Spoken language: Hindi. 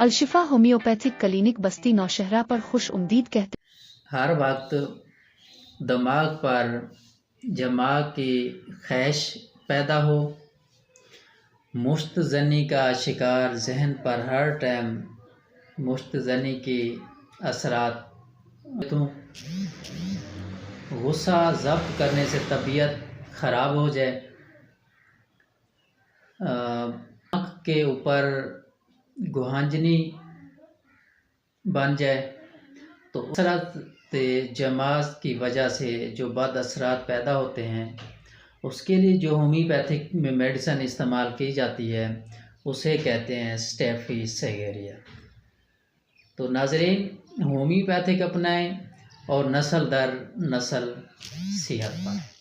अलशिफा होम्योपैथिक क्लिनिक बस्ती नौशहरा पर खुश उम्दीद कहते हर वक्त दिमाग पर जमा की ख्वाहिश पैदा हो, मुश्तज़नी का शिकार जहन पर हर टाइम मुश्तज़नी की असरात, गुस्सा ज़ब्त करने से तबीयत ख़राब हो जाए, आँख के ऊपर गुहांजनी बन जाए, तो असरात जमात की वजह से जो बद असरात पैदा होते हैं, उसके लिए जो होम्योपैथिक में मेडिसिन इस्तेमाल की जाती है उसे कहते हैं स्टेफी सेगेरिया। तो नाज़रीन, होम्योपैथिक अपनाएं और नस्ल दर नस्ल सेहत पाएं।